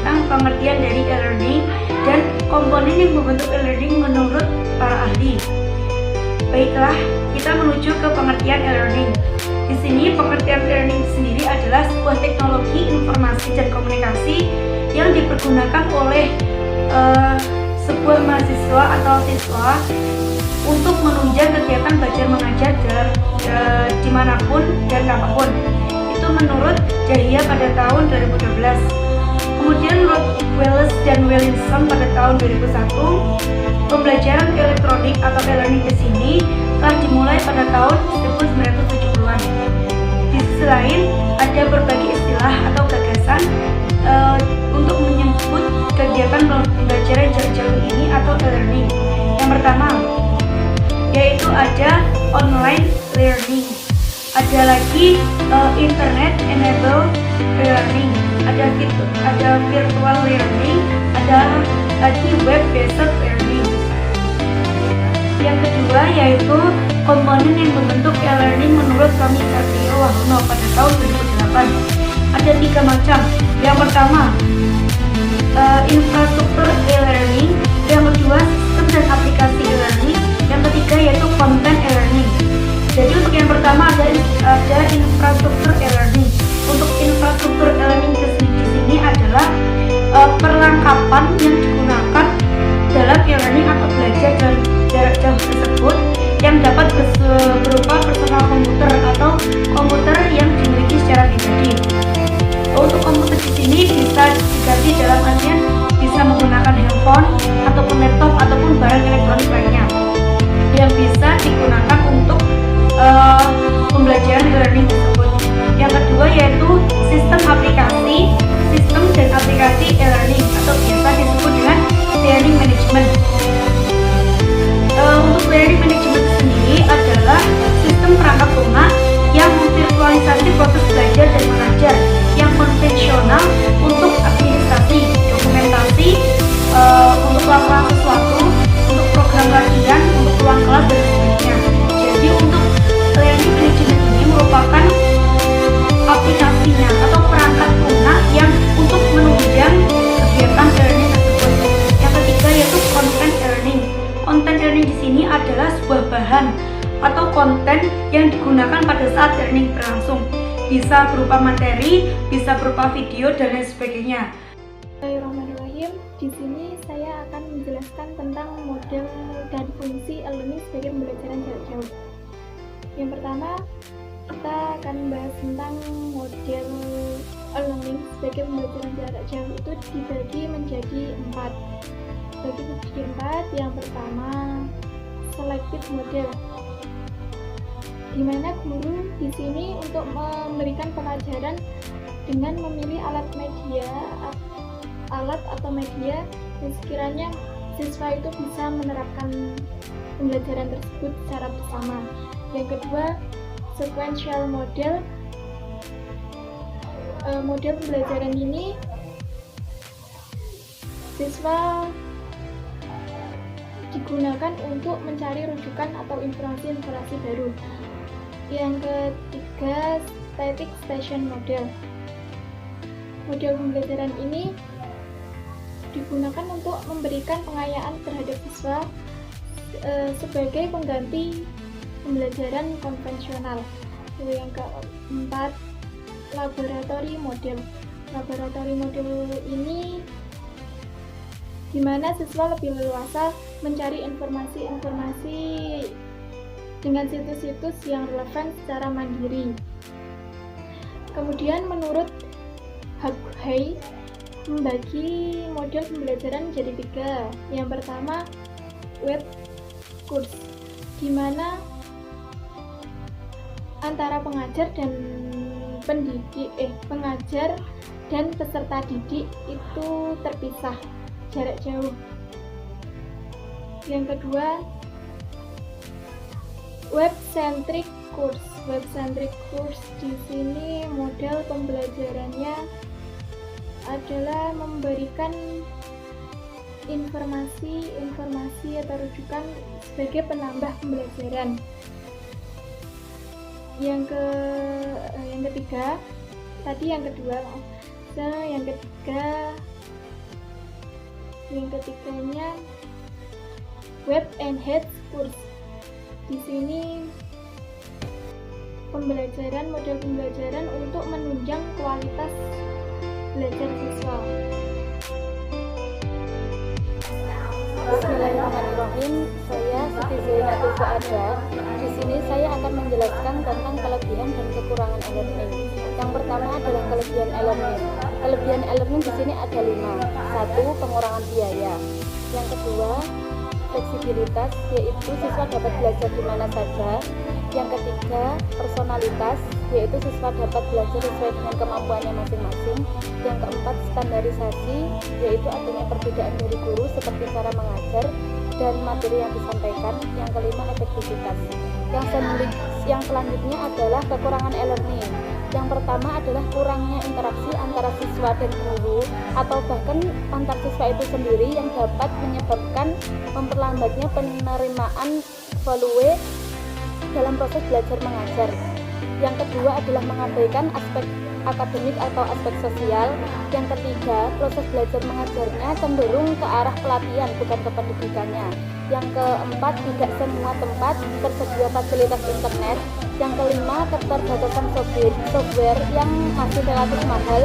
tentang pengertian dari e-learning dan komponen yang membentuk e-learning menurut para ahli. Baiklah, kita menuju ke pengertian e-learning. Di sini pengertian e-learning sendiri adalah sebuah teknologi informasi dan komunikasi yang dipergunakan oleh sebuah mahasiswa atau siswa untuk menunjang kegiatan belajar mengajar dimanapun dan kapanpun. Itu menurut Jahia pada tahun 2012. Kemudian menurut Wallace dan Williamson pada tahun 2001, pembelajaran elektronik atau e-learning di sini telah dimulai pada tahun 1970-an. Di sisi lain, ada berbagai istilah atau gagasan untuk menyebut kegiatan pembelajaran jarak jauh ini atau e-learning. Yang pertama, yaitu ada online learning, ada lagi internet enabled learning, ada virtual learning, ada lagi web based learning. Yang kedua yaitu komponen yang membentuk e-learning menurut Tommy Satrio Wahono pada tahun 2008. Ada 3 macam. Yang pertama infrastruktur e-learning, yang kedua sistem dan aplikasi e-learning, yang ketiga yaitu konten e-learning. Jadi untuk yang pertama ada infrastruktur e-learning. Untuk infrastruktur e-learning di sini adalah perlengkapan yang digunakan dalam e-learning atau belajar jarak jauh tersebut yang dapat berupa personal komputer atau komputer yang dimiliki secara pribadi. Untuk komputer di sini bisa diganti dalam artian bisa menggunakan handphone ataupun laptop ataupun barang elektronik lainnya yang bisa digunakan untuk pembelajaran e-learning tersebut. Yang kedua yaitu sistem dan aplikasi e-learning atau biasa disebut dengan learning management. Untuk learning management sendiri adalah sistem perangkat lunak yang memvirtualisasi proses belajar dan mengajar yang konvensional untuk administrasi, dokumentasi, untuk melakukan sesuatu, untuk program latihan, untuk ruang kelas dan sebagainya. Jadi untuk learning management ini merupakan aplikasinya atau perangkat lunak yang untuk menunjang kegiatan learning tersebut. Yang ketiga yaitu content learning. Content learning di sini adalah sebuah bahan atau konten yang digunakan pada saat learning berlangsung. Bisa berupa materi, bisa berupa video dan lain sebagainya. Bismillahirrahmanirrahim. Di sini saya akan menjelaskan tentang model dan fungsi e-learning sebagai pembelajaran jarak jauh. Yang pertama, kita akan membahas tentang model e-learning sebagai pembelajaran jarak jauh itu dibagi menjadi 4. Yang pertama, selective model, di mana guru di sini untuk memberikan pelajaran dengan memilih alat atau media yang sekiranya siswa itu bisa menerapkan pembelajaran tersebut secara bersama. Yang kedua, sequential model. Model pembelajaran ini siswa digunakan untuk mencari rujukan atau informasi baru. Yang ketiga, static station model. Model pembelajaran ini digunakan untuk memberikan pengayaan terhadap siswa sebagai pengganti pembelajaran konvensional. Yang keempat, laboratory model. Laboratory model ini di mana siswa lebih leluasa mencari informasi dengan situs-situs yang relevan secara mandiri. Kemudian menurut Haghey membagi model pembelajaran menjadi 3. Yang pertama, web course, di mana antara pengajar dan pengajar dan peserta didik itu terpisah jarak jauh. Yang kedua, web-centric course. Web-centric course di sini model pembelajarannya adalah memberikan informasi atau rujukan sebagai penambah pembelajaran. Yang ketiga, Yang ketiganya Web Enhanced Course. Di sini model pembelajaran untuk menunjang kualitas belajar siswa. Bismillahirrahmanirrahim. Saya Siti Zainatul Fuada. Di sini saya akan menjelaskan tentang kelebihan dan kekurangan e-learning. Yang pertama adalah kelebihan e-learning. Kelebihan e-learning di sini ada 5. 1. Pengurangan biaya. Yang kedua, fleksibilitas, yaitu siswa dapat belajar di mana saja. Yang ketiga, personalitas, yaitu siswa dapat belajar sesuai dengan kemampuannya masing-masing. Yang keempat, standarisasi, yaitu adanya perbedaan dari guru seperti cara mengajar dan materi yang disampaikan. Yang kelima, efektivitas. Yang selanjutnya adalah kekurangan e-learning. Yang pertama adalah kurangnya interaksi antara siswa dan guru atau bahkan antar siswa itu sendiri yang dapat menyebabkan memperlambatnya penerimaan value dalam proses belajar mengajar. Yang kedua adalah mengabaikan aspek akademik atau aspek sosial. Yang ketiga, proses belajar mengajarnya cenderung ke arah pelatihan bukan ke pendidikannya. Yang keempat, tidak semua tempat tersedia fasilitas internet. Yang kelima, keterbatasan software yang masih relatif mahal.